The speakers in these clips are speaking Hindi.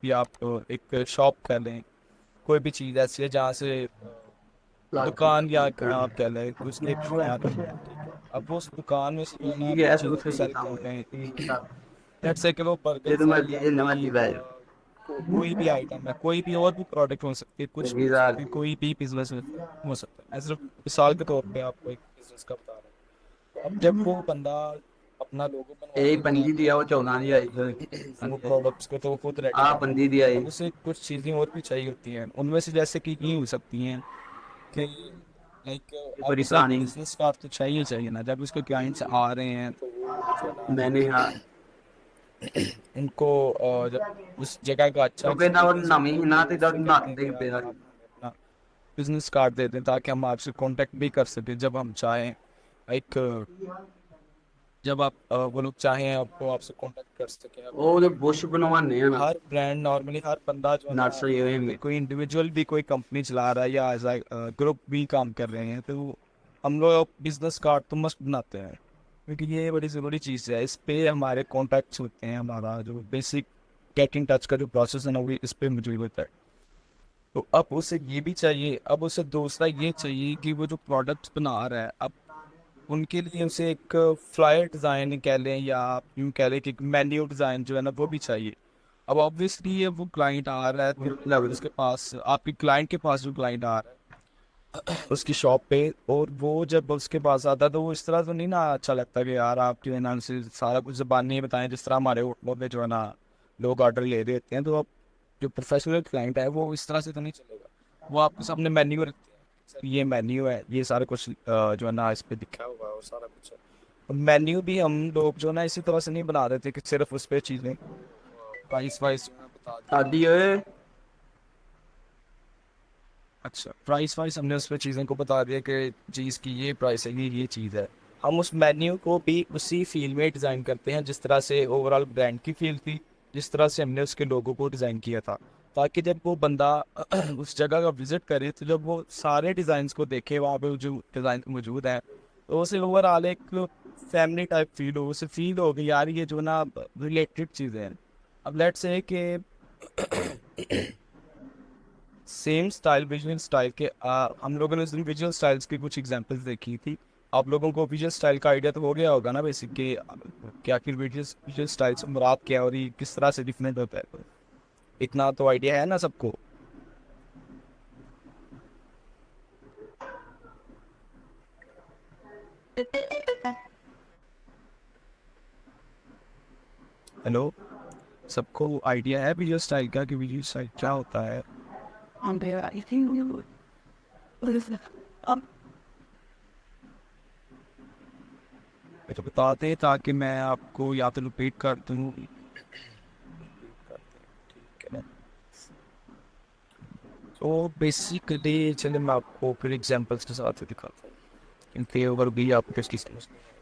भी आप एक शॉप कर लें, कोई भी चीज़ ऐसी है जहाँ से दुकान या आप कह लें उसके बयान ठीक है। अब वो उस दुकान में से जो है ना आप चीज़ों को सेल कर रहे हैं, लेट्स से कि वो बर्गर्स है या कोई कोई भी आइटम है, कोई भी और भी प्रोडक्ट हो सकती है, कुछ भी हो सकती है, कोई भी बिजनेस हो सकता है। ऐसे मिसाल के तौर पे आपको एक बिजनेस का बता रहा हूँ। अब जब वो बंदा अपना लोगो बनवाने के बाद वो प्रोडक्ट्स को तो वो खुद रेडी कर रहा है। अब उसे कुछ चीज़ें और भी चाहिए होती हैं, उनमें से जैसे कि ये हो सकती हैं कि लाइक अब उसे एक बिजनेस कार्ड तो चाहिए चाहिए ना, जब उसके क्लाइंट्स आ रहे हैं तो वो जो है ना उनको जब उस जगह का अच्छा एक्सपीरियंस होता है तो वो उससे कहते हैं कि यार आप हमें अपना बिजनेस कार्ड दे दें ताकि हम आपसे कांटेक्ट भी कर सकें जब हम चाहें। एक जब आप वो लोग चाहें आपको आपसे कांटेक्ट कर सकें। अब हर ब्रांड नॉर्मली हर बंदा जो है ना कोई इंडिविजुअल भी कोई कंपनी चला रहा है या एज ग्रुप भी काम कर रहे हैं तो हम लोग बिजनेस कार्ड तो मस्ट बनाते हैं, क्योंकि ये बड़ी ज़रूरी चीज़ है। इस पे हमारे कॉन्टैक्ट्स होते हैं, हमारा जो बेसिक गेट इन टच का जो प्रोसेस है ना वो इस पे मौजूद होता है। तो अब उसे ये भी चाहिए, अब उसे दूसरा ये चाहिए कि वो जो प्रोडक्ट्स बना रहा है अब उनके लिए उसे एक फ्लायर डिज़ाइन कह लें या आप यूँ कह लें कि मेन्यू डिज़ाइन जो है ना वो भी चाहिए। अब ऑब्वियसली ये वो क्लाइंट आ रहा है तो उसके पास आपके क्लाइंट के पास जो क्लाइंट आ रहा है उसकी शॉप पे, और वो जब उसके पास आता है तो वो इस तरह तो नहीं ना अच्छा लगता कि यार आप जो है ना उनसे सारा कुछ ज़बान नहीं बताएं जिस तरह हमारे होटलों में जो है ना लोग ऑर्डर ले देते हैं। तो अब जो प्रोफेशनल क्लाइंट है वो इस तरह से तो नहीं चलेगा, वो आपके सामने मेन्यू रखते हैं, सर ये मेन्यू है, ये सारा कुछ जो है ना इस पे लिखा हुआ है और सारा कुछ है। और मेन्यू भी हम लोग जो है ना इसी तरह से नहीं बना देते कि सिर्फ उस पे चीज़ें प्राइस वाइस जो है ना बता दिए। अच्छा, प्राइस वाइस हमने उस पे चीज़ों को बता दिया कि चीज़ की ये प्राइस है, ये चीज़ है। हम उस मेन्यू को भी उसी फील में डिज़ाइन करते हैं जिस तरह से ओवरऑल ब्रांड की फील थी, जिस तरह से हमने उसके लोगों को डिज़ाइन किया था, ताकि जब वो बंदा उस जगह का विजिट करे तो जब वो सारे डिज़ाइंस को देखे वहाँ पे जो डिज़ाइन मौजूद है तो उसे ओवरऑल एक फैमिली टाइप फील हो, उसे फील हो कि यार ये जो ना रिलेटेड चीज़ें हैं। अब लेट्स से कि सेम स्टाइल विजुअल स्टाइल के हम लोगों ने उस दिन विजुअल स्टाइल्स की कुछ एग्जांपल्स देखी थी। आप लोगों को विजुअल स्टाइल का आइडिया तो हो गया होगा ना बेसिक कि क्या आखिर विजुअल विजुअल स्टाइल से मुराद क्या है और ये किस तरह से डिफरेंट होता है। इतना तो आइडिया है ना सबको। हेलो, सबको आइडिया है विजुअल स्टाइल का कि विजुअल स्टाइल क्या होता है। तो बताते हैं ताकि मैं आपको या तो रिपीट कर दूँ। रिपीट करते हैं, ठीक है। तो बेसिकली चलिए मैं आपको फिर एग्जांपल्स के साथ दिखाता हूँ क्योंकि ओवर भी आपको किसकी समझ नहीं आएगी।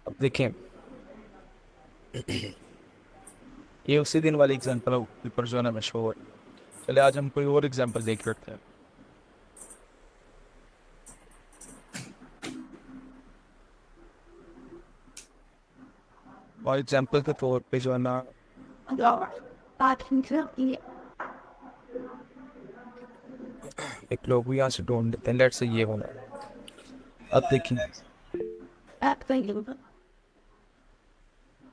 अब देखें, ये उसी दिन वाली एग्जांपल है ऊपर जो है ना मशहूर। चलिए आज हम कोई और एग्जांपल देख लेते हैं। और एग्जांपल के तौर पे जो है ना एक लोग यहाँ से ढूंढ लेते हैं, लेट्स से ये होना। अब देखिए,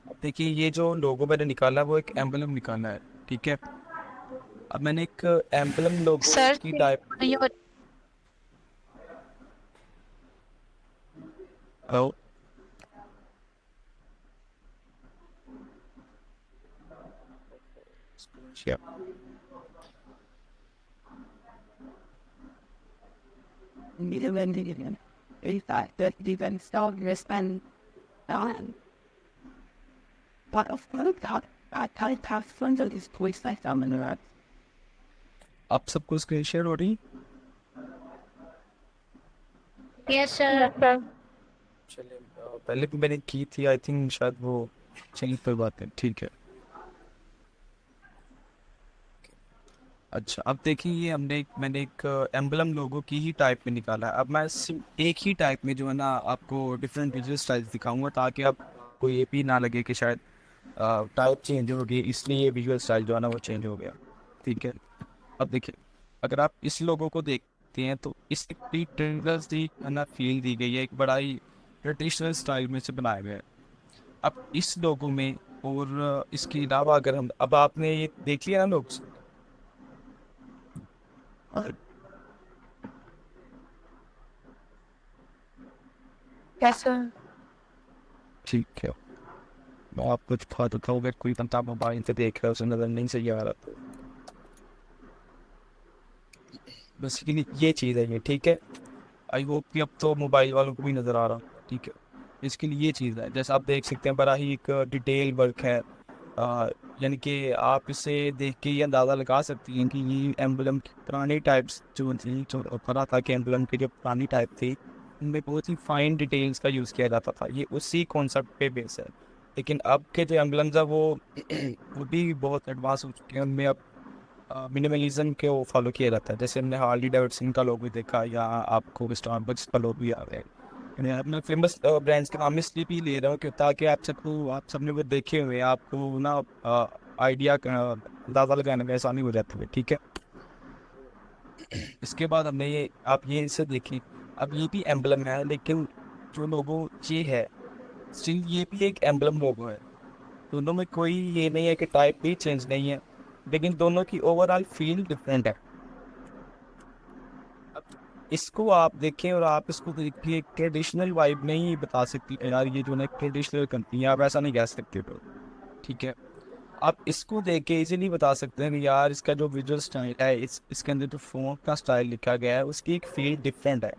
अब देखिए ये जो लोगो मैंने निकाला वो एक एम्बलम निकाला है, ठीक है। अब मैंने एक एम्बलम लोगो सर की टाइप। ये हेलो, या आप सबको स्क्रीन शेयर हो रही। Yes sir. चलिए पहले भी मैंने की थी, आई थिंक शायद वो चेंज पर बात है, ठीक है। अच्छा, अब देखिए ये मैंने एक एम्बलम लोगो की ही टाइप में निकाला है। अब मैं सिर्फ एक ही टाइप में जो है ना आपको डिफरेंट विजुअल स्टाइल्स दिखाऊंगा, ताकि आपको ये भी ना लगे कि शायद टाइप चेंज हो गई इसलिए विजुअल स्टाइल जो है ना वो चेंज हो गया। ठीक है, अब देखिए, अगर आप इस लोगों को देखते हैं तो इसकी ट्रेलर्स दी है ना फील दी गई है, एक बड़ा ही ट्रेडिशनल स्टाइल में से बनाया गया है। अब इस लोगों में और इसके अलावा अगर हम, अब आपने ये देख लिया ना लोग, कैसे? ठीक है, मैं आपको दिखा देता हूँ। अगर कोई बंदा मोबाइल से देख रहा है, उसे नजर नहीं सही आ रहा, तो बेसिकली ये चीज़ है ये। ठीक है, आई होप कि अब तो मोबाइल वालों को भी नज़र आ रहा। ठीक है, इसके लिए ये चीज़ है, जैसे आप देख सकते हैं, बड़ा ही एक डिटेल वर्क है। आ, यानी कि आप इसे देख के ये अंदाज़ा लगा सकती हैं कि ये एम्बलम की पुरानी टाइप्स जो थी, जो पता था कि एम्बलम की जो पुरानी टाइप थी उनमें बहुत ही फाइन डिटेल्स का यूज़ किया जाता था, ये उसी कॉन्सेप्ट पे बेस है। लेकिन अब के जो एम्बलम्स है वो भी बहुत एडवांस हो चुके हैं, उनमें अब मिनिमलिज्म के वो फॉलो किया जाता है। जैसे हमने हार्ली डेविडसन का लोगो देखा, या आपको स्टारबक्स का लोगो भी आ रहा है। मैं फेमस ब्रांड्स के नाम इसलिए भी ले रहा हूँ कि ताकि आप सबने वो देखे हुए हैं, आपको ना आइडिया अंदाज़ा लगाने में आसानी हो जाती है। ठीक है, इसके बाद हमने ये, आप ये इसे देखें, अब ये भी एम्बलम है, लेकिन जो लोगो ये है स्टिल ये भी एक एम्बलम लोगो है। दोनों में कोई ये नहीं है कि टाइप भी चेंज नहीं है, लेकिन दोनों की ओवरऑल फील डिफरेंट है। अब इसको आप देखें और आप इसको देखिए, ट्रेडिशनल वाइब नहीं बता सकती यार, ये जो ना ट्रेडिशनल कंपनी है, आप ऐसा नहीं कह सकते तो। ठीक है, आप इसको देख के इजीली बता सकते हैं कि यार इसका जो विजुअल स्टाइल है, इसके अंदर जो फ़ॉन्ट का स्टाइल लिखा गया है उसकी एक फील डिफरेंट है।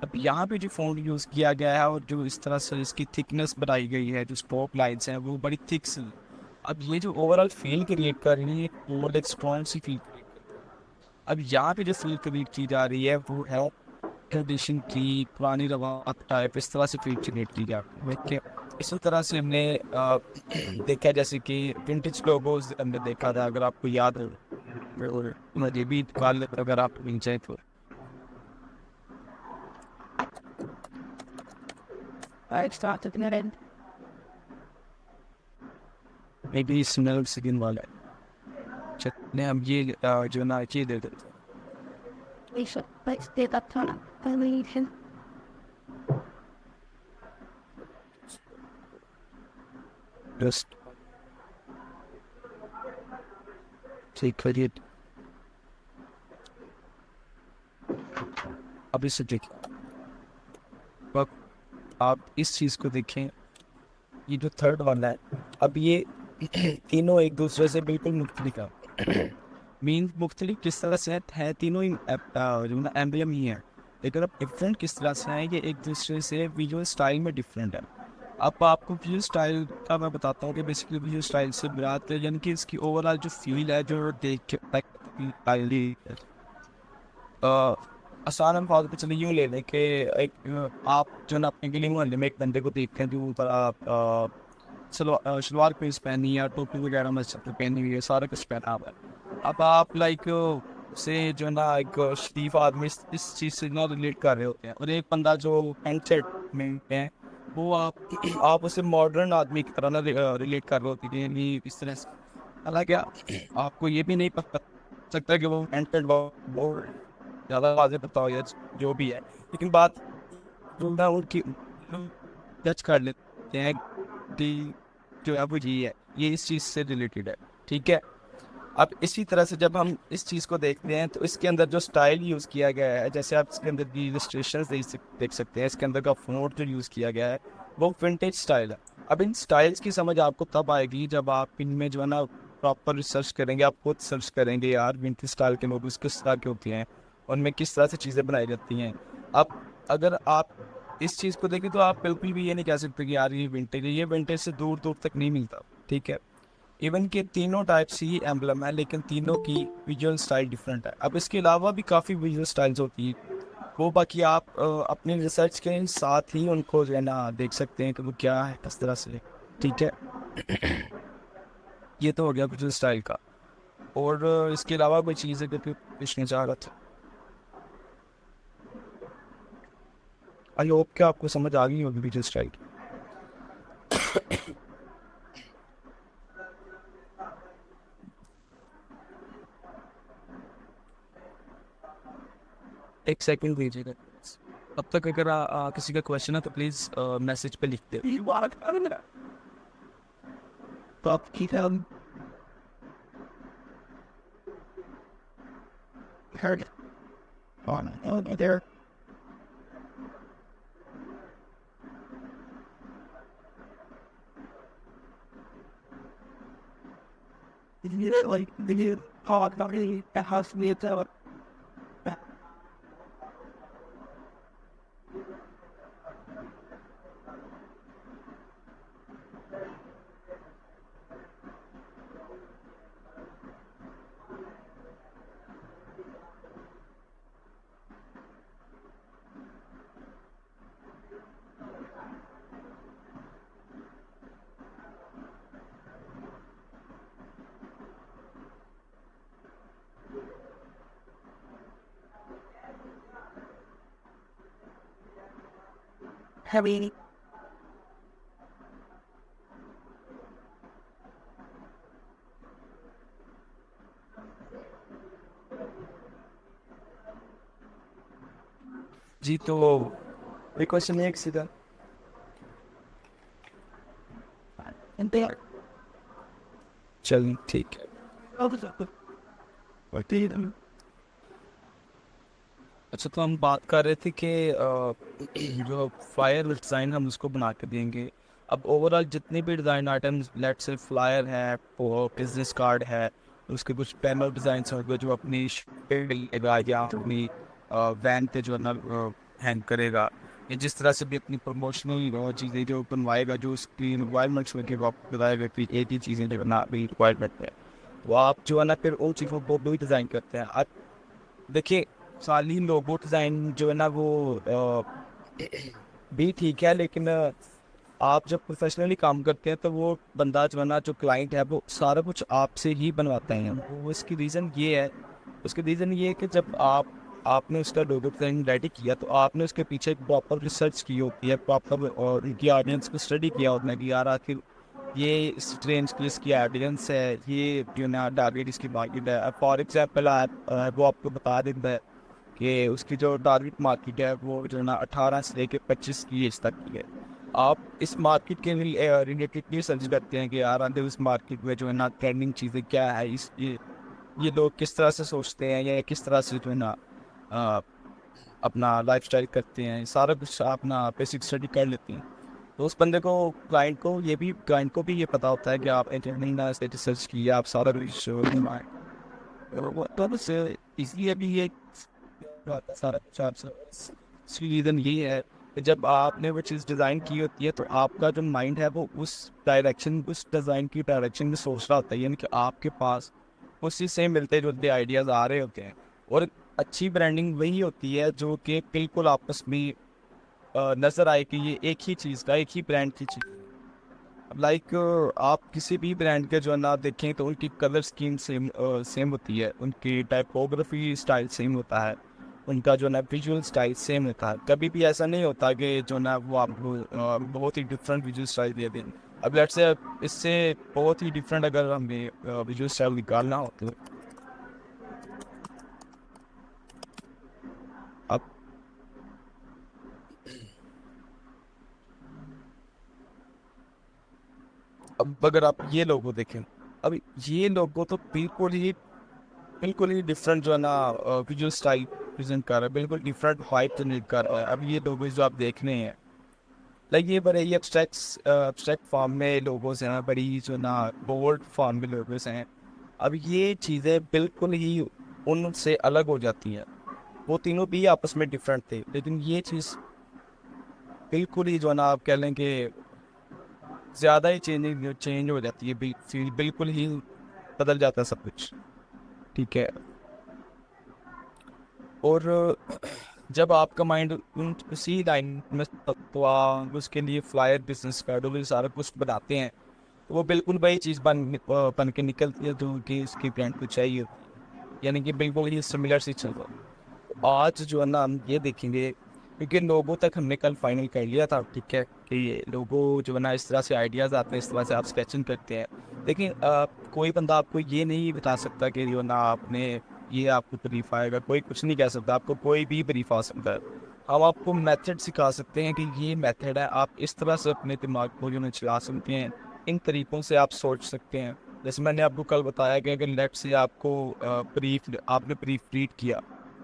अब यहाँ पे जो फ़ॉन्ट यूज़ किया गया है और जो इस तरह से इसकी थिकनेस बनाई गई है, जो स्ट्रोक लाइन्स हैं वो बड़ी थिक सी। अब ये जो ओवरऑल फील क्रिएट कर रही है, एक एक स्ट्रॉन्ग सी फील क्रिएट कर रही है। अब यहाँ पे जो फील क्रिएट की जा रही है वो है ट्रेडिशन की, पुरानी रवायत टाइप, इस तरह से फील क्रिएट की जा रही है। ठीक है, इसी तरह से हमने देखा है, जैसे कि विंटेज लोगोज हमने देखा था, अगर आपको याद हो, और मुझे भी निकाल लेते अगर आप मिल जाए तो। I started getting may be smell second वाला है। चलिए हम ये जो ना ये दे देते Lisa, let's do that time. Illusion. हैं, जस्ट ठीक करिए। अब इसे देखिए, अब आप इस चीज़ को देखें, ये जो थर्ड वाला है, अब ये तीनों एक दूसरे से बिल्कुल मुख्तलिफ है। मीन मुख्तलिफ किस तरह से है, तीनों ही जो ना एम्बलम ही है, लेकिन अब डिफरेंट किस तरह से है, ये एक दूसरे से विजुअल स्टाइल में डिफरेंट है। अब आपको विजुअल स्टाइल का मैं बताता हूँ कि बेसिकली विजुअल स्टाइल से मुराद है, यानी कि इसकी ओवरऑल जो फील है, जो देख के आसान अल्फाज में चलिए यूँ ले लें कि एक आप जो ना अपने गली मोहल्ले में एक बंदे को देखते हैं जो ऊपर शलवार कमीज पहनी है, टोपी वगैरह मस्जिद में पहनी हुई है, सारा कुछ पहना हुआ है। अब आप लाइक से जो है ना एक शरीफ आदमी इस चीज़ से ना रिलेट कर रहे होते हैं, और एक बंदा जो पैंट शर्ट में है वो आप उसे मॉडर्न आदमी की तरह ना रिलेट कर रहे होते हैं, यानी इस तरह से। हालांकि आपको ये भी नहीं पता सकता कि वो पैंट शर्ट वो ज़्यादा वाज़ेह पता हो या जो भी है, लेकिन बात जो ना उनकी जज कर लेते हैं कि जो है वो ये इस चीज़ से रिलेटेड है। ठीक है, अब इसी तरह से जब हम इस चीज़ को देखते हैं तो इसके अंदर जो स्टाइल यूज़ किया गया है, जैसे आप इसके अंदर की इलस्ट्रेशन देख सकते हैं, इसके अंदर का फ़ॉन्ट जो यूज़ किया गया है वो विंटेज स्टाइल है। अब इन स्टाइल्स की समझ आपको तब आएगी जब आप इनमें जो है ना प्रॉपर रिसर्च करेंगे, आप खुद सर्च करेंगे यार विंटेज स्टाइल के लोग किस तरह के होते हैं, उनमें किस तरह से चीज़ें बनाई जाती हैं। अब अगर आप इस चीज़ को देखें तो आप बिल्कुल भी ये नहीं कह सकते कि यार ये विंटेज है, ये विंटेज से दूर दूर तक नहीं मिलता। ठीक है, इवन के तीनों टाइप्स ही एम्बलम है, लेकिन तीनों की विजुअल स्टाइल डिफरेंट है। अब इसके अलावा भी काफ़ी विजुअल स्टाइल्स होती हैं, वो बाकी आप अपने रिसर्च के साथ ही उनको जो है ना देख सकते हैं कि वो क्या है इस तरह से। ठीक है, ये तो हो गया विजुअल स्टाइल का। और इसके अलावा कोई चीज़ है कि पूछना चाह रहा था? आई होप कि आपको समझ आ गई होगी विजुअल स्टाइल। एक सेकंड दीजिएगा। तब तक अगर किसी का क्वेश्चन है तो प्लीज़ मैसेज पे लिख दे। तो आप ठीक है? Heard on there. Like the talk about it has to be a heavy. जी तो एक क्वेश्चन है एक सीधा। And they are चल ठीक है। others of the अच्छा तो हम बात कर रहे थे कि जो फायर डिज़ाइन हम उसको बना के देंगे। अब ओवरऑल जितने भी design items, let's say flyer है, बिजनेस कार्ड है, उसके कुछ पैनल डिज़ाइन हो गए जो अपनी या अपनी वैन पे जो है ना हैंग करेगा, या जिस तरह से भी अपनी प्रमोशनल चीज़ें जो बनवाएगा, जो उसकी रिक्वायरमेंट्स में आपको बताएगा कि एक ही चीज़ें जो है ना अभी रिक्वायरमेंट है, वो आप जो है ना फिर उन चीज़ों को भी डिज़ाइन करते हैं। अब देखिए साली लोगो डिज़ाइन जो है ना वो भी ठीक है, लेकिन आप जब प्रोफेशनली काम करते हैं तो वो बंदा जो है ना, जो क्लाइंट है, वो सारा कुछ आपसे ही बनवाता है। वो इसकी रीज़न ये है, उसकी रीज़न ये है कि जब आपने उसका लोगो डिज़ाइन रेडी किया तो आपने उसके पीछे एक प्रॉपर रिसर्च की होती है, प्रॉपर और उनकी ऑडियंस को स्टडी किया होता है कि यार आखिर ये इस रेंज की इसकी ऑडियंस है, ये जो ना टारगेट इसकी मार्केट है। अब फॉर एग्जाम्पल वो आपको बता देता है कि उसकी जो टारगेट मार्केट है वो जो है ना 18 से लेकर 25 की एज तक की है। आप इस मार्केट के रिलेटेड ये सर्च करते हैं कि यार आगे उस मार्केट में जो है ना ट्रेंडिंग चीज़ें क्या है, ये लोग किस तरह से सोचते हैं, या किस तरह से जो है ना अ, अपना लाइफस्टाइल करते हैं, सारा कुछ अपना बेसिक स्टडी कर लेते हैं। तो उस बंदे को, क्लाइंट को भी ये पता होता है कि आप इंटरनेट ना से रिसर्च किए, आप सारा कुछ तो से इसलिए भी ये सारा कुछ इसकी रीज़न ये है कि जब आपने वो चीज़ डिज़ाइन की होती है तो आपका जो माइंड है वो उस डिज़ाइन की डायरेक्शन में सोच रहा होता है, यानी कि आपके पास उसी से मिलते जुलते आइडियाज़ आ रहे होते हैं। और अच्छी ब्रांडिंग वही होती है जो कि बिल्कुल आपस में नज़र आए कि ये एक ही चीज़ का, एक ही ब्रांड की चीज़। अब लाइक आप किसी भी ब्रांड के जो है ना देखें तो उनकी कलर स्कीम सेम होती है, उनकी टाइपोग्राफी स्टाइल सेम होता है, उनका जो है ना विजुअल स्टाइल सेम होता है। कभी भी ऐसा नहीं होता कि जो ना वो आपको बहुत ही डिफरेंट विजुअल स्टाइल दे दें। अब लेट्स से इससे बहुत ही डिफरेंट अगर हमें विजुअल स्टाइल निकालना हो तो अब अगर आप ये लोगो देखें, अब ये लोगो तो बिल्कुल ही डिफरेंट जो है ना विजुअल स्टाइल प्रेजेंट कर रहा है, बिल्कुल डिफरेंट वाइब जनरेट कर रहा है। अब ये लोगो जो आप देख रहे हैं, लाइक ये बड़े ही एब्स्ट्रैक्ट फॉर्म में लोगोस हैं, बड़ी जो ना बोल्ड फॉर्म में लोगोस हैं। अब ये चीज़ें बिल्कुल ही उनसे अलग हो जाती हैं। वो तीनों भी आपस में डिफरेंट थे, लेकिन ये चीज़ बिल्कुल ही जो है ना आप कह लें कि ज़्यादा ही चेंज हो जाती है, बिल्कुल ही बदल जाता है सब कुछ। ठीक है। और जब आपका माइंड उसी लाइन में तो आप उसके लिए फ्लायर, बिजनेस कार्ड और सारा कुछ बनाते हैं, वो बिल्कुल वही चीज़ बन के निकलती है जो कि इसकी ब्रांड को चाहिए, यानी कि बिल्कुल ही सिमिलर सी चल रहा है। तो आज जो है ना हम ये देखेंगे, क्योंकि लोगों तक हमने कल फाइनल कर लिया था, ठीक है, कि ये लोगों जो है ना इस तरह से आइडियाज़ आते हैं, इस तरह से आप स्केचिंग करते हैं। लेकिन कोई बंदा आपको ये नहीं बता सकता कि जो है ना आपने ये आपको ब्रीफ आएगा, कोई कुछ नहीं कह सकता, आपको कोई भी ब्रीफ आ सकता है। हम आपको मेथड सिखा सकते हैं कि ये मेथड है, आप इस तरह से अपने दिमाग को जो है चला सकते हैं, इन तरीक़ों से आप सोच सकते हैं। जैसे मैंने आपको कल बताया कि अगर लेट से आपको आपने प्रीफ रीड किया,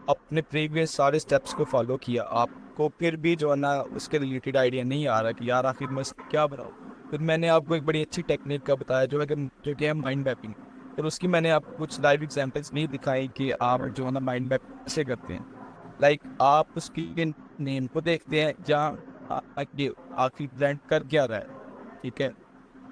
अपने प्रीवियस सारे स्टेप्स को फॉलो किया, आपको फिर भी जो है ना उसके रिलेटेड आइडिया नहीं आ रहा कि यार आखिर मैं क्या बनाऊँ, फिर मैंने आपको एक बड़ी अच्छी टेक्निक का बताया जो कि है माइंड मैपिंग। फिर उसकी मैंने आपको कुछ लाइव एग्जांपल्स नहीं दिखाई कि आप जो है ना माइंड मैप कैसे करते हैं। लाइक आप उसकी नेम को देखते हैं, जहाँ आखिर ब्रांड कर क्या रहा है, ठीक है।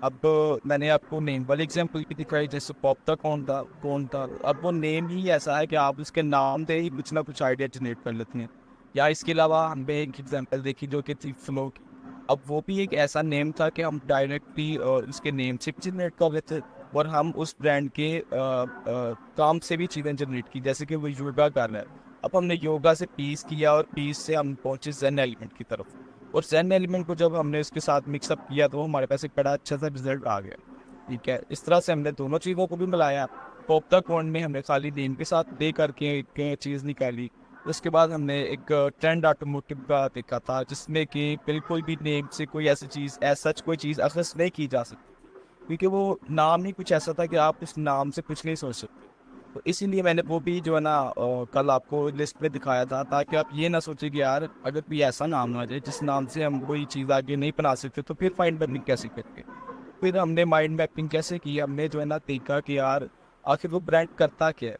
अब मैंने आपको नेम वाली एग्जांपल भी दिखाई, जैसे पॉप था, कौन था। अब वो नेम ही ऐसा है कि आप उसके नाम से ही कुछ ना कुछ आइडिया जनरेट कर लेते हैं। या इसके अलावा हमने एक एग्जांपल देखी जो कि थी फ्लो की। अब वो भी एक ऐसा नेम था कि हम डायरेक्टली उसके नेम से भी जनरेट कर लेते, और हम उस ब्रांड के काम से भी चीज़ें जनरेट की, जैसे कि वो योगा कर रहा है। अब हमने योगा से पीस किया और पीस से हम पहुंचे जेन एलिमेंट की तरफ, और जेन एलिमेंट को जब हमने उसके साथ मिक्सअप किया तो हमारे पास एक बड़ा अच्छा सा रिजल्ट आ गया, ठीक है। इस तरह से हमने दोनों चीज़ों को भी मिलाया। पोप्ता कॉर्न में हमने खाली नेम के साथ दे करके एक चीज़ निकाली। उसके बाद हमने एक ट्रेंड ऑटोमोटिव का देखा था, जिसमें कि बिल्कुल भी नेम से कोई ऐसी चीज़ सच कोई चीज़ अक्सर नहीं की जा सकती, क्योंकि वो नाम ही कुछ ऐसा था कि आप इस नाम से कुछ नहीं सोच सकते। तो इसीलिए मैंने वो भी जो है ना कल आपको लिस्ट में दिखाया था, ताकि आप ये ना सोचें कि यार अगर कोई ऐसा नाम आ जाए जिस नाम से हम कोई चीज़ आगे नहीं बना सकते, तो फिर माइंड मैपिंग कैसे करेंगे। फिर हमने माइंड मैपिंग कैसे की, हमने जो है ना देखा कि यार आखिर वो ब्रांड करता क्या है।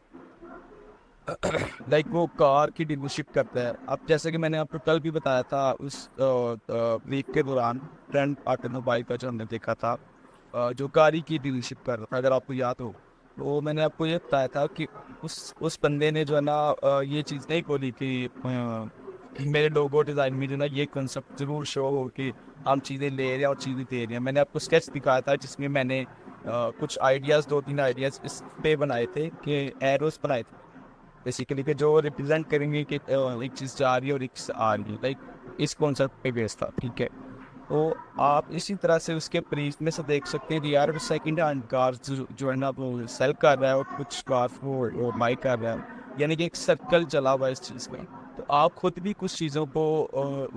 लाइक वो कार की डीलरशिप करता है। अब जैसे कि मैंने आपको कल भी बताया था उस ब्रेक के दौरान, ट्रेंड ऑटोमोबाइल का जो हमने देखा था, जो गाड़ी की डीलरशिप कर रहा था, अगर आपको याद हो। तो मैंने आपको ये बताया था कि उस बंदे ने जो है ना ये चीज़ नहीं बोली कि मेरे लोगो डिज़ाइन में जो है ना ये कंसेप्ट जरूर शो हो कि हम चीज़ें ले रहे हैं और चीज़ें दे रहे हैं। मैंने आपको स्केच दिखाया था जिसमें मैंने कुछ आइडियाज़, 2-3 आइडियाज़ इस पे बनाए थे, कि एरोस बनाए थे बेसिकली, कि जो रिप्रेजेंट करेंगे कि एक चीज़ जा रही है और एक चीज़ आ रही है, लाइक इस कॉन्सेप्ट पे बेस था, ठीक है। तो आप इसी तरह से उसके प्रीस में से देख सकते हैं कि यार वो सेकंड हैंड कार जो है ना वो सेल कर रहा है, और कुछ कार वो बाई कर रहा है, यानी कि एक सर्कल चला हुआ है इस चीज़ में। तो आप खुद भी कुछ चीज़ों को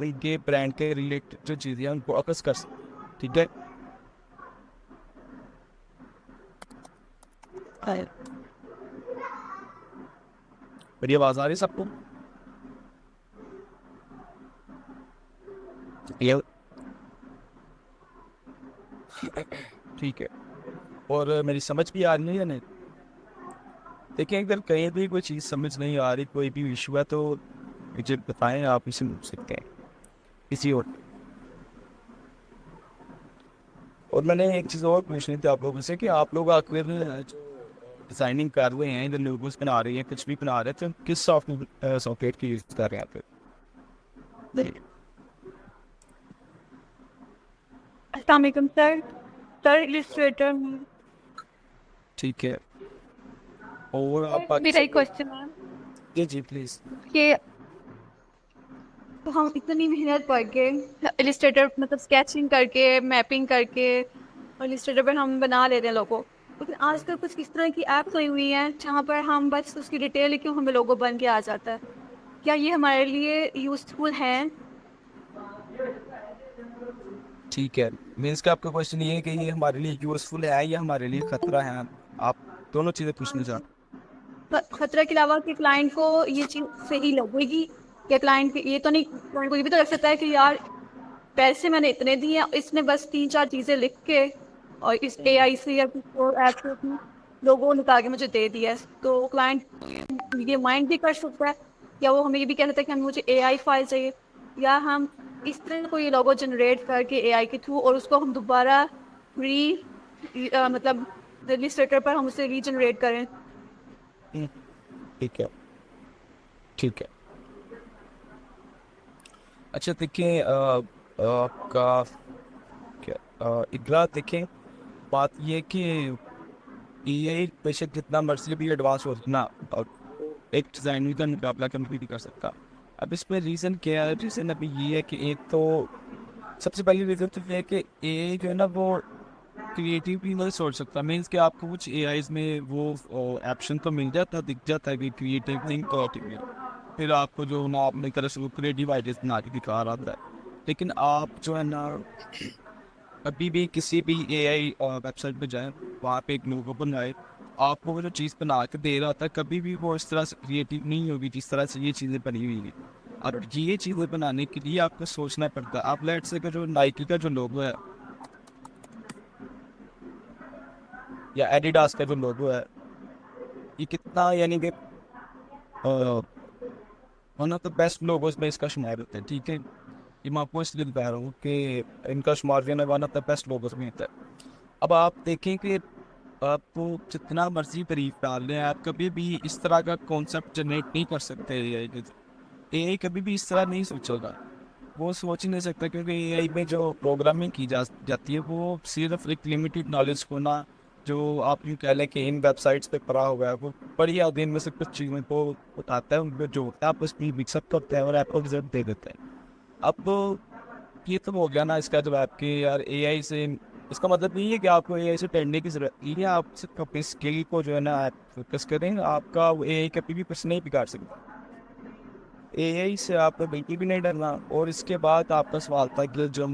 इनके ब्रांड के रिलेटेड जो चीज़ें हैं उनको अक्स कर सकते हैं, ठीक है। है। मेरी आवाज़ आ रही है सबको? ये ठीक है। और मेरी समझ भी आ रही है या नहीं? देखिए, अगर कहीं भी कोई चीज़ समझ नहीं आ रही, कोई भी इशू है, तो मुझे बताएं, आप इसे पूछ सकते हैं किसी और। और मैंने एक चीज़ और पूछनी थी आप लोगों से, कि आप लोग आखिर जो डिज़ाइनिंग कर रहे हैं, इधर लोगोस बना रहे हैं, कुछ भी बना रहे थे, किस सॉफ्टवेयर की यूज़ कर रहे हैं आप फिर? अस्सलाम वालेकुम सर। सर इलिस्ट्रेटर में ठीक है। और आप मेरा अक्सर एक क्वेश्चन है जी जी प्लीज़। कि तो हम इतनी मेहनत करके इलिस्ट्रेटर मतलब स्केचिंग करके मैपिंग करके और इलिस्ट्रेटर पर हम बना लेते हैं लोगों, लेकिन आजकल कुछ इस तरह की ऐप्स आई हुई हैं जहाँ पर हम बस उसकी डिटेल लिखे हमें लोगो बन के आ जाता है। क्या ये हमारे लिए यूज़फुल है? ठीक है, मीन्स का आपका क्वेश्चन ये है कि ये हमारे लिए यूज़फुल है या हमारे लिए खतरा है, आप दोनों चीज़ें पूछना चाहते खतरा के अलावा कि क्लाइंट को ये चीज़ सही लगेगी, क्या क्लाइंट ये तो नहीं, क्लाइंट को ये भी तो लग सकता है कि यार पैसे मैंने इतने दिए हैं, इसने बस 3-4 चीज़ें लिख के और इस एआई से या किसी और ऐप से अपनी लोगो निकाल के मुझे दे दिया है। तो क्लाइंट ये माइंड भी कर सकता है, या वो हमें ये भी कह सकता है कि हमें मुझे एआई फाइल चाहिए, या हम इस तरह कोई लोगो जनरेट करके एआई के थ्रू और उसको हम दोबारा री मतलब रजिस्ट्रेटर पर हम उसे रीजनरेट करें। हैं? ठीक है, ठीक है। अच्छा देखिए, आपका क्या इकरा देखें, बात ये है कि एआई बेशक जितना मर्जी भी एडवांस हो ना, और एक डिज़ाइनर का मुकाबला कभी नहीं कर सकता। अब इसमें रीज़न क्या है? रीज़न अभी ये है कि एक तो सबसे पहली रीज़न तो ये है कि एआई जो है ना वो क्रिएटिवली नहीं सोच सकता। मीन्स कि आपको कुछ एआईज में वो ऑप्शन तो मिल जाता, दिख जाता है कि क्रिएटिव थिंक क्रिएटिव, फिर आपको जो ना अपनी तरह से वो क्रिएटिव आइडियाज बना के दिखा रहा है। लेकिन आप जो है ना कभी भी किसी भी एआई वेबसाइट पे जाएं, वहाँ पे एक लोगो बनाए, आपको वो जो चीज़ बना के दे रहा था कभी भी वो इस तरह से क्रिएटिव नहीं होगी जिस तरह से ये चीज़ें बनी हुई हैं। और ये चीज़ें बनाने के लिए आपको सोचना पड़ता है। आप लेट्स से कि जो नाइकी का जो लोगो है या एडिडास का जो लोगो है, ये कितना यानी कि one of the best logos में इसका शुमार होता है, ठीक है। ये मैं आपको इसलिए बता रहा हूँ कि इनका शुमार जो है one of the best logos में होता है। अब आप देखें कि आपको जितना मर्जी तारीफ डाल लें, आप कभी भी इस तरह का कॉन्सेप्ट जनरेट नहीं कर सकते। एआई कभी भी इस तरह नहीं सोचेगा, वो सोच ही नहीं सकता, क्योंकि एआई में जो प्रोग्रामिंग की जाती है वो सिर्फ एक लिमिटेड नॉलेज को ना, जो आप यूँ कह लें कि इन वेबसाइट्स पे पड़ा हुआ है, वो बड़ी दिन में से कुछ चीज़ों को उठाता है, उनको जोड़ता है, आप उसमें मिक्सअप करते हैं और आपको रिजल्ट दे देते हैं। अब ये तो हो गया ना इसका जवाब कि यार एआई से, इसका मतलब नहीं है कि आपको एआई से डरने की ज़रूरत नहीं है। आप सिर्फ अपनी स्किल को जो है ना आप फोकस करें, आपका एआई कभी भी कुछ नहीं बिगाड़ सकता। एआई से आपको बिल्कुल भी नहीं डरना। और इसके बाद आपका सवाल था कि जो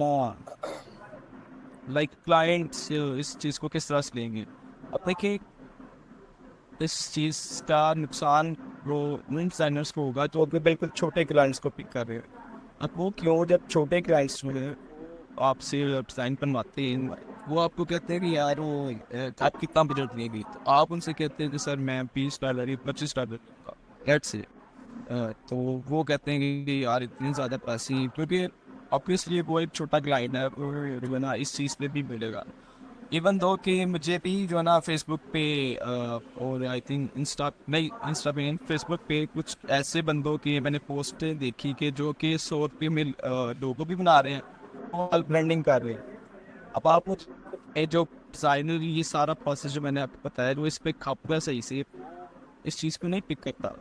लाइक क्लाइंट्स इस चीज़ को किस तरह से लेंगे। अब देखिए, इस चीज़ का नुकसान वो उन डिज़ाइनर्स को होगा जो अभी बिल्कुल छोटे क्लाइंट्स को पिक कर रहे हैं। अब वो क्यों, जब छोटे क्लाइंट्स में आपसे डिज़ाइन बनवाते हैं, वो आपको कहते हैं कि यार वो आप कितना बजट लेंगे, तो आप उनसे कहते हैं कि सर मैं $20 या $25 लेट्स से। तो वो कहते हैं कि यार इतने ज़्यादा पैसे, क्योंकि ऑब्वियसली वो एक छोटा क्लाइंट है, और जो है ना इस चीज़ पे भी मिलेगा। इवन दो कि मुझे भी जो है ना फेसबुक पे और आई थिंक इंस्टा पे फेसबुक पे कुछ ऐसे बंदों की मैंने पोस्टें देखी कि जो कि 100 रुपये में लोगो भी बना रहे हैं और ब्रांडिंग कर रहे हैं। अब आप ये जो डिज़ाइनर ये सारा प्रोसेस जो मैंने आपको बताया, वो इस पर खपा सही से इस चीज़ को नहीं पिक करता।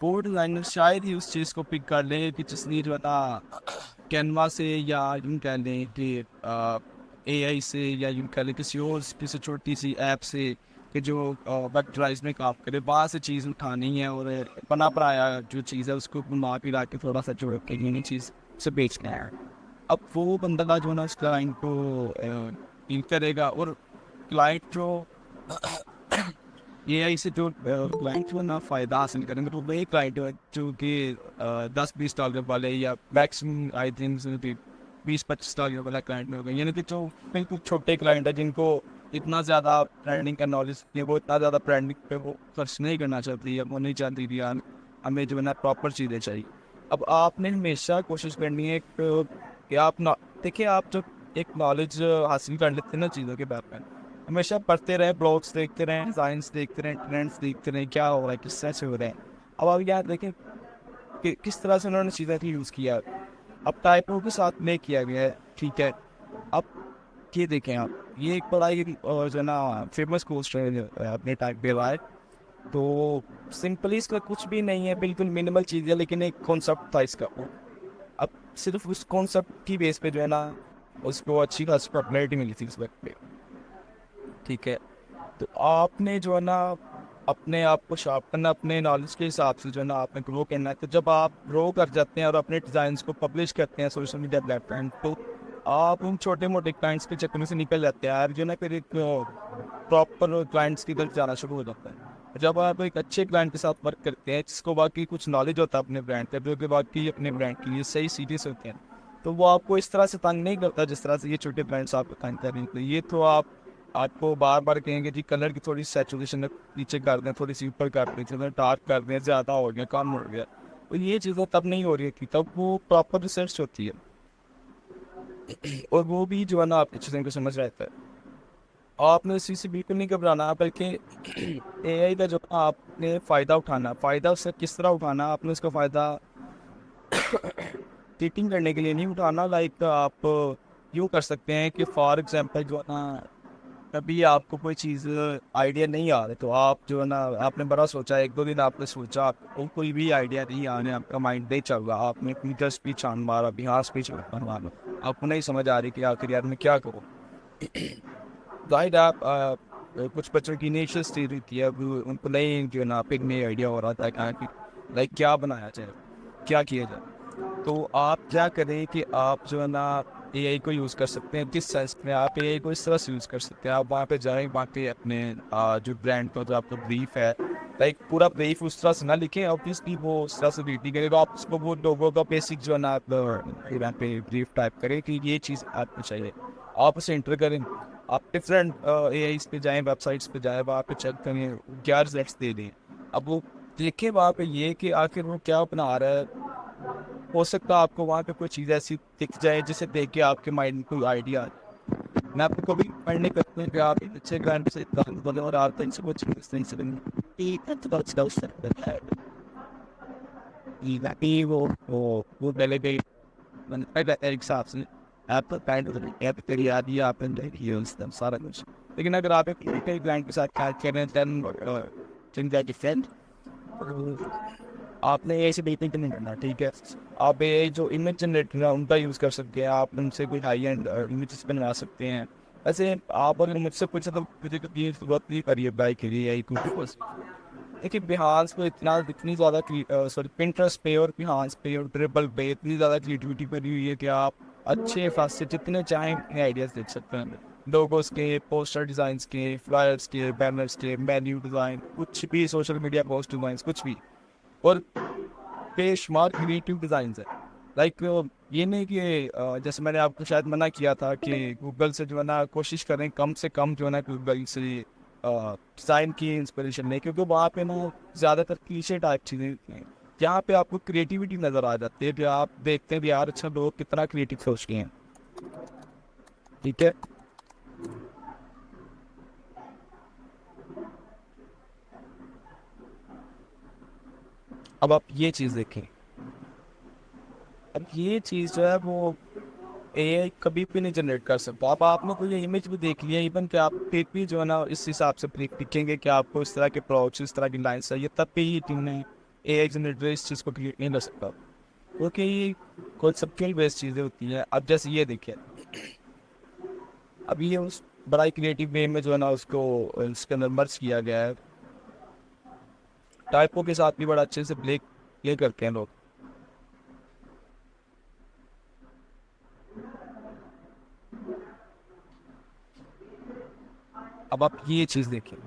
वो डिज़ाइनर शायद ही उस चीज़ को पिक कर ले कि जिसने जो है ना कैनवा से या यूँ कह लें कि एआई से या यूँ कह लें किसी छोटी सी ऐप से कि जो वेब ड्राइव में काम करे, वहाँ से चीज़ उठानी है और बना बनाया जो चीज़ है उसको घुमा फिरा के थोड़ा सा जोड़ के ये चीज़ से बेचना है। अब वो बंदा जो है ना उस क्लाइंट को डील करेगा, और क्लाइंट जो एआई से जो क्लाइंट जो है ना फ़ायदा हासिल करेंगे, तो वही क्लाइंट है जो कि $10-20 वाले या मैक्सिमम आई थिंक $20-25 वाला क्लाइंट होगा। यानी कि जो बिल्कुल छोटे क्लाइंट है जिनको इतना ज़्यादा ब्रांडिंग का नॉलेज नहीं है, वो इतना ज़्यादा ब्रांडिंग पे वो खर्च नहीं करना चाहती है, वो नहीं चाहती थी यार हमें जो है ना प्रॉपर चीज़ें चाहिए। अब आपने हमेशा कोशिश करनी है कि आप ना देखिए, आप जब एक नॉलेज हासिल कर लेते हैं ना चीज़ों के बारे में, हमेशा पढ़ते रहें, ब्लॉग्स देखते रहें, डिज़ाइंस देखते रहें, ट्रेंड्स देखते रहें, क्या हो रहा है, किस तरह से हो रहे हैं। अब आप याद देखें कि किस तरह से उन्होंने चीज़ें की यूज़ किया है। अब टाइपों के साथ में किया गया है, ठीक है। अब ये देखें आप, ये एक बड़ा ही जो है ना फेमस कोर्स है अपने टाइम पे रहा है। तो सिंपली इसका कुछ भी नहीं है, बिल्कुल मिनिमल चीज़ है, लेकिन एक कॉन्सेप्ट था इसका। अब सिर्फ उस कॉन्सेप्ट की बेस पे जो है ना उसको अच्छी खासी पॉपुलैरिटी मिली थी उस वक्त पे, ठीक है। तो आपने जो है ना अपने आप को शार्प करना, अपने नॉलेज के हिसाब से जो है ना आपने ग्रो करना है। तो जब आप ग्रो कर जाते हैं और अपने डिज़ाइंस को पब्लिश करते हैं सोशल मीडिया प्लेटफॉर्म, तो आप उन छोटे मोटे क्लाइंट्स के चक्कर से निकल जाते हैं यार, जो ना फिर एक प्रॉपर क्लाइंट्स की तरफ जाना शुरू हो जाता है। जब आप एक अच्छे क्लाइंट के साथ वर्क करते हैं जिसको बाकी कुछ नॉलेज होता है अपने ब्रांड पे, जो कि बाकी अपने ब्रांड के लिए सही सीरियस होते हैं, तो वो आपको इस तरह से तंग नहीं करता जिस तरह से ये छोटे ब्रांड्स आपको तंग कर रहे हैं। तो ये तो आपको बार बार कहेंगे जी कलर की थोड़ी सैचुरेशन नीचे कर दें, थोड़ी सी ऊपर कर दें, थोड़ा डार्क कर दें, ज़्यादा हो गया, कम हो गया। तो ये चीज़ें तब नहीं हो रही थी, तब वो प्रॉपर रिसर्च होती है और वो भी जो है ना आपकी चीज़ों को समझ रहता है। आपने इस चीज़ से बिल्कुल नहीं घबराना, बल्कि एआई का जो आपने फ़ायदा उठाना, फ़ायदा उससे किस तरह उठाना, आपने उसका फ़ायदा चीटिंग करने के लिए नहीं उठाना। लाइक आप यूँ कर सकते हैं कि फॉर एग्जांपल जो है ना कभी आपको कोई चीज़ आइडिया नहीं आ रहा तो आप जो है ना आपने बड़ा सोचा, एक दो दिन आपने सोचा, आपको कोई भी आइडिया नहीं आ रहा, आपका माइंड नहीं चल रहा, आपने ट्विटर स्पीच छान मारा, बिहार स्पीच मारा, आपको नहीं समझ आ रही कि आखिर यार मैं क्या करूँ। जाहिर है आप कुछ बच्चों की इनिशियल स्टेज होती है, अब उनको नहीं जो है ना पिक में आइडिया हो रहा था कि लाइक क्या बनाया जाए, क्या किया जाए। तो आप क्या करें कि आप जो है ना एआई को यूज़ कर सकते हैं। किस सेंस में आप एआई को इस तरह से यूज़ कर सकते हैं, आप वहाँ पे जाएं, वहाँ पे अपने जो ब्रांड का जो आपका ब्रीफ है, लाइक पूरा ब्रीफ उस तरह से ना लिखें, ऑब्वियसली वो उस तरह से रीड नहीं करेगा, आप उसको वो लोगों का बेसिक जो है ना आप यहाँ पे ब्रीफ टाइप करें कि ये चीज़ आपको चाहिए, आप उसे इंटर करें। आप डिफरेंट एआई पे जाएं, वेबसाइट्स पे जाएं, वहाँ पे चेक करें क्या रिजल्ट्स दे दें। अब वो देखें वहाँ पे ये कि आखिर वो क्या बना रहा है। हो सकता है आपको वहाँ पे कोई चीज़ ऐसी दिख जाए जिसे देख के आपके माइंड में कोई आइडिया आ जाए। मैं आपको कभी पढ़ने करता हूँ कि आप एक अच्छे गाने से बने और आप तक से कुछ नहीं से बनी वो पहले पे मैंने एक हिसाब से ऐप काइंड ऐप तेरी याद ही आप सारा कुछ। लेकिन अगर आप एक क्लाइंट के साथ कार्य कर रहे हैं चिंता डिफेंड आपने ऐसे बेटिंग नहीं करना, ठीक है। आप ये जो इमेज जनरेटर है उनका यूज़ कर सकते हैं, आप उनसे कोई हाई एंड इमेजेस बनवा सकते हैं। वैसे आप अगर मुझसे पूछे तो मुझे कभी जरूरत नहीं पड़ी है बाइक के लिए या कुछ। देखिए बिहार पे इतनी ज़्यादा सॉरी पिंटरेस्ट पे और बिहार पे और ड्रिबल पे इतनी ज़्यादा क्रिएटिविटी बनी हुई है कि आप अच्छे खासे जितने चाहें अपने आइडियाज़ देख सकते हैं। लोगोस के, पोस्टर डिज़ाइंस के, फ्लायर्स के, बैनर्स के, मेन्यू डिज़ाइन, कुछ भी सोशल मीडिया पोस्ट डिज़ाइन, कुछ भी। और बेशुमार क्रिएटिव डिज़ाइन है। लाइक ये नहीं कि जैसे मैंने आपको शायद मना किया था कि गूगल से जो है ना कोशिश करें कम से कम जो है ना गूगल से डिज़ाइन की इंस्पिरेशन लें, क्योंकि वहाँ पे ना ज़्यादातर क्लीशे टाइप चीज़ें होती हैं। यहाँ पे आपको क्रिएटिविटी नज़र आ जाती है कि आप देखते हैं भी यार अच्छा लोग कितना क्रिएटिव सोचते हैं, ठीक है। अब आप ये चीज़ देखें, अब ये चीज़ जो है वो एआई कभी भी नहीं जनरेट कर सकता। आप आपने कोई इमेज भी देख लिया, इवन कि आप फिर भी जो है ना इस हिसाब से लिखेंगे कि आपको इस तरह के अप्रोच, इस तरह की लाइन चाहिए, तब भी ये टीम ने एआई जनरेटर इस चीज़ को क्रिएट नहीं कर सकता, क्योंकि ये कॉन्सेप्चुअल बेस्ड चीज़ें होती हैं। अब जैसे ये देखिए, अब ये उस बड़ा ही क्रिएटिव वे में जो है ना उसको इसके अंदर मर्ज किया गया है, टाइपों के साथ भी बड़ा अच्छे से प्ले करते हैं लोग। अब आप ये चीज़ देखिए,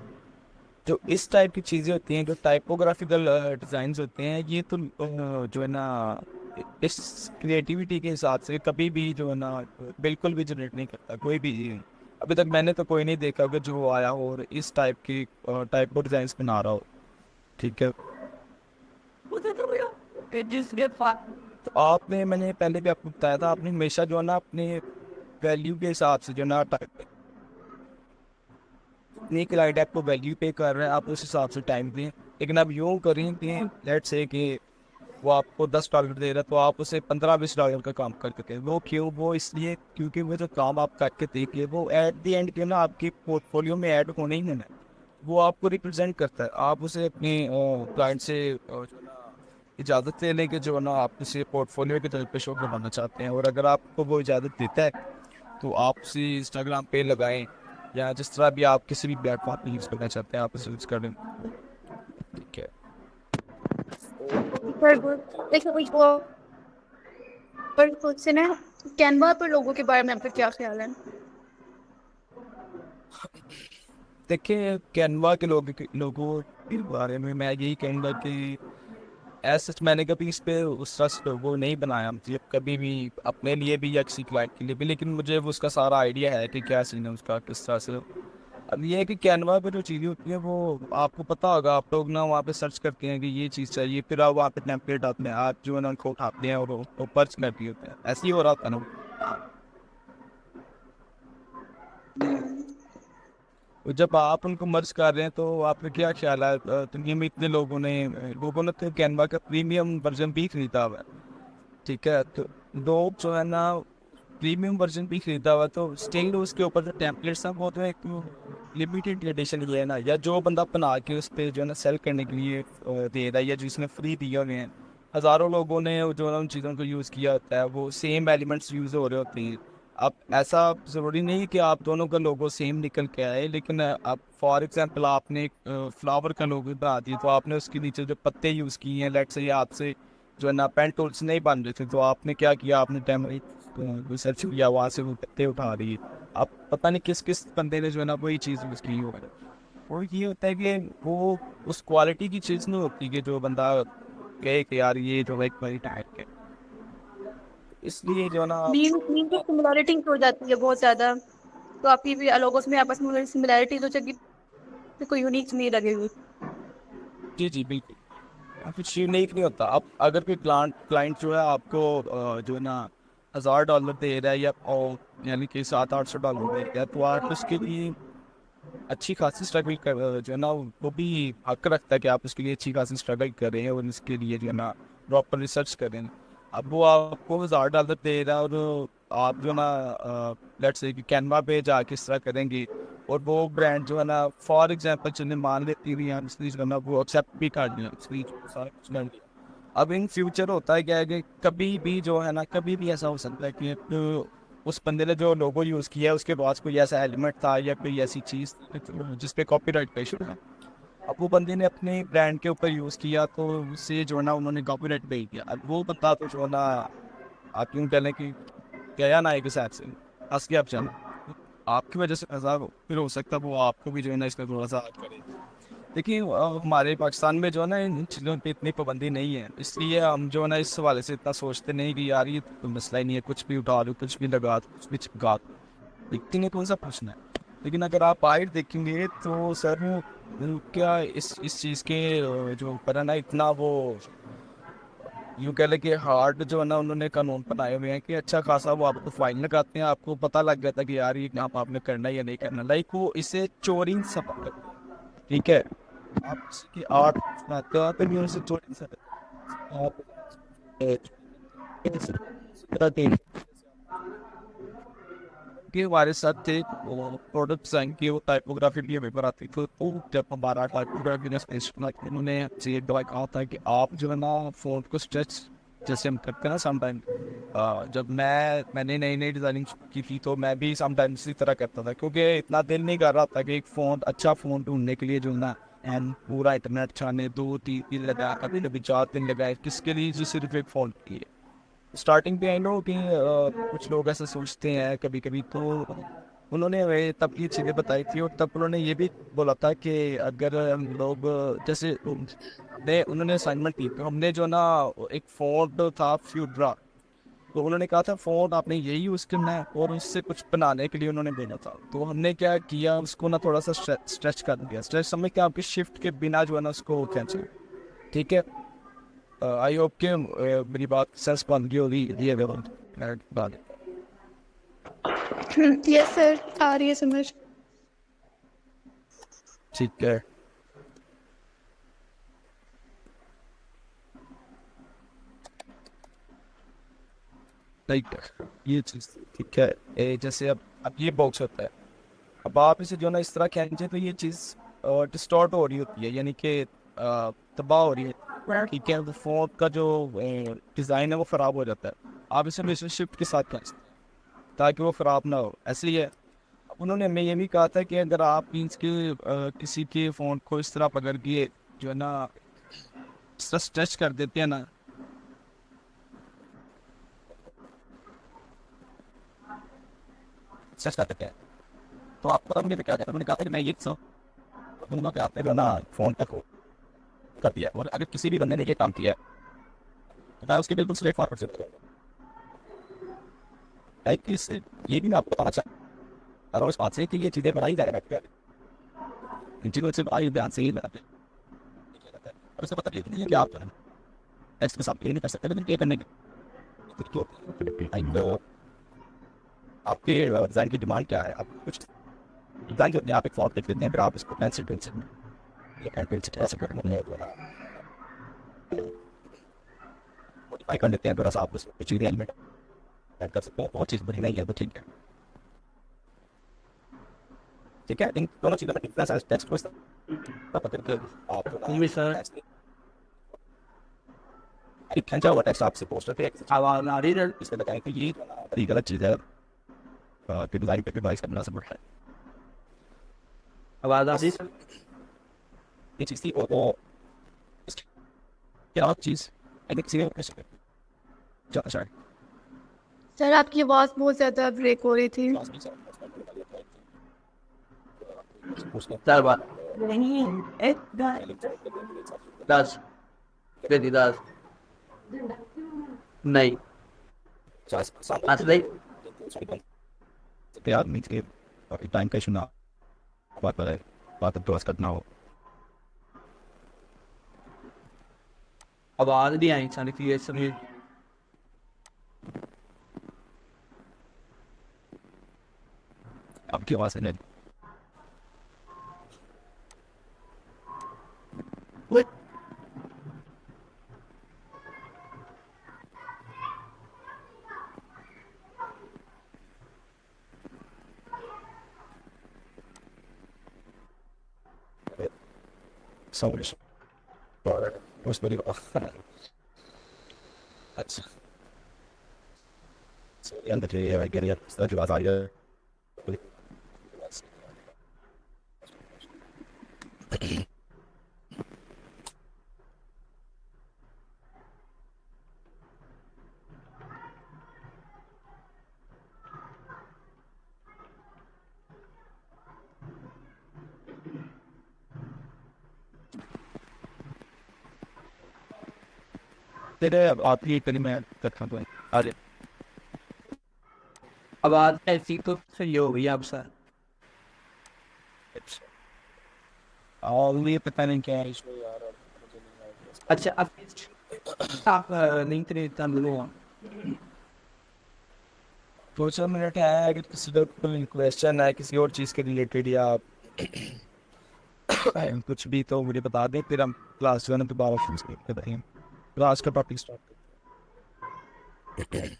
जो इस टाइप की चीज़ें होती हैं, जो टाइपोग्राफिकल डिज़ाइंस होते हैं, ये तो जो है ना इस क्रिएटिविटी के हिसाब से कभी भी जो है ना बिल्कुल भी जनरेट नहीं करता कोई भी। अभी तक मैंने तो कोई नहीं देखा कि जो आया हो और इस टाइप की टाइपो डिज़ाइंस बना रहा हो, ठीक है। It just get fun. तो आपने, मैंने पहले भी आपको बताया था, आपने हमेशा जो है ना अपने वैल्यू के हिसाब से जो है ना एक क्लाइंट आपको वैल्यू पे कर रहे हैं, आप उस हिसाब से टाइम दें। लेकिन आप यूँ करें कि लेट्स से कि वो आपको $10 दे रहा है तो आप उसे $15-20 का काम करके दें। वो क्यों? वो इसलिए क्योंकि वो जो काम आप करके देखिए वो एट द एंड के ना आपके पोर्टफोलियो में ऐड होने ही नहीं है, वो आपको रिप्रेजेंट करता है। आप उसे अपने क्लाइंट से जो है ना इजाज़त ले लें कि जो है ना आप उसे पोर्टफोलियो के तौर पे शो करवाना चाहते हैं, और अगर आपको वो इजाज़त देता है तो आप उसे इंस्टाग्राम पे लगाएं या जिस तरह भी आप किसी भी प्लेटफॉर्म पे यूज़ करना चाहते हैं आप उसे यूज़ करें, ठीक है। पर देखो पर खुद से ना कैनवा पर लोगों के बारे में आपका क्या ख्याल है? देखिए कैनवा के लोगों के बारे में मैं यही कहूँगा कि ऐसा मैंने कभी इस पे उस तरह से वो नहीं बनाया, मतलब कभी भी अपने लिए भी या किसी क्लाइंट के लिए भी, लेकिन मुझे वो उसका सारा आइडिया है कि क्या सीन है उसका, किस तरह से। अब ये है कि कैनवा पे जो चीज़ें होती है वो आपको पता होगा, आप लोग ना वहाँ पे सर्च करते हैं कि ये चीज़ चाहिए, फिर आप वहाँ पे टेम्पलेट आते हैं, आप जो है ना उनको उठाते हैं और वो पर्च कर दिए होते हैं। ऐसे ही हो रहा था ना। और जब आप उनको मर्ज कर रहे हैं तो आपका क्या ख्याल है, दुनिया में इतने लोगों ने तो कैनवा का प्रीमियम वर्जन भी खरीदा हुआ है, ठीक है। तो लोग जो है ना प्रीमियम वर्जन भी खरीदा हुआ तो स्टिल उसके ऊपर जो टेम्पलेट्स हैं वो तो एक लिमिटेड एडिशन ये है ना, या जो बंदा बना के उस पर जो है ना सेल करने के लिए दे रहा है, या जिसने फ्री दिए हुए हैं, हज़ारों लोगों ने जो है ना उन चीज़ों को यूज़ किया होता है, वो सेम एलिमेंट्स यूज़ हो रहे होते हैं। अब ऐसा ज़रूरी नहीं कि आप दोनों का लोगो सेम निकल के आए, लेकिन आप फॉर एग्जांपल आपने एक फ्लावर का लोगो बना दिया, तो आपने उसके नीचे जो पत्ते यूज़ किए हैं, लेट्स से आपसे जो है ना पेन टूल्स नहीं बन रहे थे, तो आपने क्या किया, आपने टेम्पलेट सर्च किया, वहाँ से वो पत्ते उठा दिए। अब पता नहीं किस किस बंदे ने जो है ना वही चीज़ यूज़ की हो। और ये होता है कि वो उस क्वालिटी की चीज़ नहीं होती कि जो बंदा कहे कि यार ये जो एक बड़ी टाइप है, इसलिए जो है ना मीन मीन की सिमिलरिटी हो जाती है बहुत ज़्यादा, तो आपकी भी लोगों में आपस में सिमिलरिटी हो जाएगी, तो कोई यूनिक नहीं लगेगी। जी जी बिल्कुल कुछ यूनिक नहीं होता। अब अगर कोई क्लाइंट जो है आपको जो है ना $1000 दे रहा है, या यानी कि 700-800 दे रहा है, तो आप उसके लिए अच्छी खासी स्ट्रगल कर जो है ना वो भी हक रखता है कि आप उसके लिए अच्छी खासी स्ट्रगल करें और इसके लिए जो है ना प्रॉपर रिसर्च करें। अब वो आपको $1000 दे रहा है और आप जो है ना लेट्स से कि कैनवा पे जाके इस तरह करेंगे, और वो ब्रांड जो है ना फॉर एग्जांपल चलने मान लेती हुई है इसलिए जो है ना वो एक्सेप्ट भी कर लिया इसलिए सारा कुछ कर लिया। अब इन फ्यूचर होता है क्या है कि कभी भी जो है ना कभी भी ऐसा हो सकता है कि उस बंदे ने जो लोगो यूज़ किया है उसके पास कोई ऐसा एलिमेंट था या कोई ऐसी चीज़ जिस पे कॉपीराइट का इशू है। अब वो बंदे ने अपने ब्रांड के ऊपर यूज़ किया तो उससे जो है ना उन्होंने कॉपीराइट पे दिया। अब वो बंदा तो जो है ना आप यूँ कह लें कि गया ना एक हिसाब से हंस के आप चलो, आपकी वजह से ऐसा फिर हो सकता है वो आपको भी जो है ना इसका थोड़ा सा करे। देखिए हमारे पाकिस्तान में जो है ना इन चीज़ों पे इतनी पाबंदी नहीं है, इसलिए हम जो है ना इस हवाले से इतना सोचते नहीं कि यार ये तो मसला ही नहीं है, कुछ भी उठा दो, कुछ भी लगा दो, कुछ भी चिपका दो, दिखती नहीं कौन सा पूछना है। लेकिन अगर आप बाहर देखेंगे तो सर क्या इस चीज़ के जो ऊपर है ना इतना वो यूँ कह लें कि हार्ड जो है ना उन्होंने कानून बनाए हुए हैं कि अच्छा खासा वो आपको फाइन लगाते हैं, आपको पता लग जाता है कि यार ये काम आपने करना है या नहीं करना, लाइक वो इसे चोरी सब ठीक है। आप किसी की आर्ट बनाते हो, आप इन से चोरी सकते आप इस तरह के कि हमारे साथ थे प्रोडक्ट डिज़ाइन की वो टाइपोग्राफी भी हमें पर आती थी, तो जब हमारा टाइपोग्राफी ने स्पेस उन्होंने ये दवाई कहा था कि आप जो है ना फोन को स्ट्रेच जैसे हम करते हैं ना समटाइम, जब मैंने नई नई डिज़ाइनिंग की थी तो मैं भी समटाइम इसी तरह करता था, क्योंकि इतना दिल नहीं कर रहा था कि एक फ़ोन अच्छा फ़ोन ढूंढने के लिए जो है ना एंड पूरा इंटरनेट छाने 2-3 दिन लगाया, कभी कभी 4 दिन लगाए, किसके लिए जो सिर्फ एक फ़ोन के लिए। स्टार्टिंग पे आई नो कि कुछ लोग ऐसा सोचते हैं कभी कभी, तो उन्होंने हमें तब ये चीज़ें बताई थी और तब उन्होंने ये भी बोला था कि अगर हम लोग जैसे उन्होंने असाइनमेंट दी तो हमने जो ना एक फ़ोन था फ्यूड्रा, तो उन्होंने कहा था फ़ोन आपने यही यूज़ करना है और उससे कुछ बनाने के लिए उन्होंने देना था, तो हमने क्या किया उसको ना थोड़ा सा स्ट्रेच कर दिया। स्ट्रेच समझ के आपके शिफ्ट के बिना जो है ना उसको खींचे, ठीक है। आई होप कि मेरी बात सेंस बन गई होगी ये बात। यस सर, आ रही है समझ। ठीक है लाइक ये चीज़ ठीक है। जैसे अब ये बॉक्स होता है, अब आप इसे जो ना इस तरह खींचे तो ये चीज़ डिस्टॉर्ट हो रही होती है, यानी कि तबाह हो रही है, ठीक है। फोन का जो डिज़ाइन है वो ख़राब हो जाता है। आप इसे हमेशा शिफ्ट के साथ खींचते हैं ताकि वो ख़राब ना हो, ऐसे ही है। अब उन्होंने हमें ये भी कहा था कि अगर आप मीन्स के किसी के फ़ोन को इस तरह पकड़ के जो है ना इस तरह स्ट्रेच कर देते हैं ना, स्ट्रेच कर देते हैं, तो आपको पता मुझे क्या कहता है, उन्होंने कहा था कि मैं ये सब दोनों के आपने जो है ना फ़ोन तक हो कर दिया, और अगर किसी भी बंदे ने ये काम किया है तो मैं उसके बिल्कुल स्ट्रेट फॉरवर्ड से लाइक इससे ये भी मैं आपको बताना चाहता हूँ इस बात से कि ये चीज़ें बनाई जा रही है इन चीज़ों से आई ध्यान से ही बनाते हैं, और उससे पता नहीं है कि आप जो है टेक्स्ट के साथ ये नहीं कर सकते, लेकिन ये करने के आपके डिज़ाइन की डिमांड क्या है। आप कुछ डिज़ाइन जो आप एक फॉर्म लिख देते हैं, फिर आप इसको पेंसिल ऐसे मॉडिफाई कर लेते हैं, थोड़ा सा आप उसमें चीज़ें एलिमेंट ऐड कर सकते हैं, बहुत चीज़ बनी नहीं है तो ठीक है। ठीक है, इन दोनों चीज़ों में डिफरेंस है टेक्स्ट को पता है आप जी सर। खींचा हुआ टेक्स्ट आपसे पोस्टर पे आवाज आ रही है? इसमें बताएं कि ये गलत चीज़ है कि डिज़ाइन पे डिवाइस करना सब है। आवाज आ रही है? ये चीज़ थी वो क्या चीज़ I think serial sorry sir आपकी आवाज़ बहुत ज़्यादा ब्रेक हो रही थी। सर बात दस बेटी 10 नहीं असली यार मीन्स के टाइम का इशू ना बात पर है बात तो करना हो आवाज नहीं आई सारी क्लियर सभी। आपकी आवाज़ है समझ और उस बड़ी अच्छा अंदर से ये get it सच बात आ रही है तेरे आप ये करी मैं करता हूँ अरे आवाज ऐसी तो सही हो गई अब सर। और ये पता नहीं क्या इशू है यार, मुझे नहीं आइडिया। अच्छा अब आप नहीं तेरे तंदुलो दो चार मिनट है, अगर किसी का कोई क्वेश्चन है किसी और चीज़ के रिलेटेड या कुछ भी तो मुझे बता दें, फिर हम क्लास 1 दोबारा शुरू करेंगे। क्लास का टॉपिक स्टार्ट करते हैं।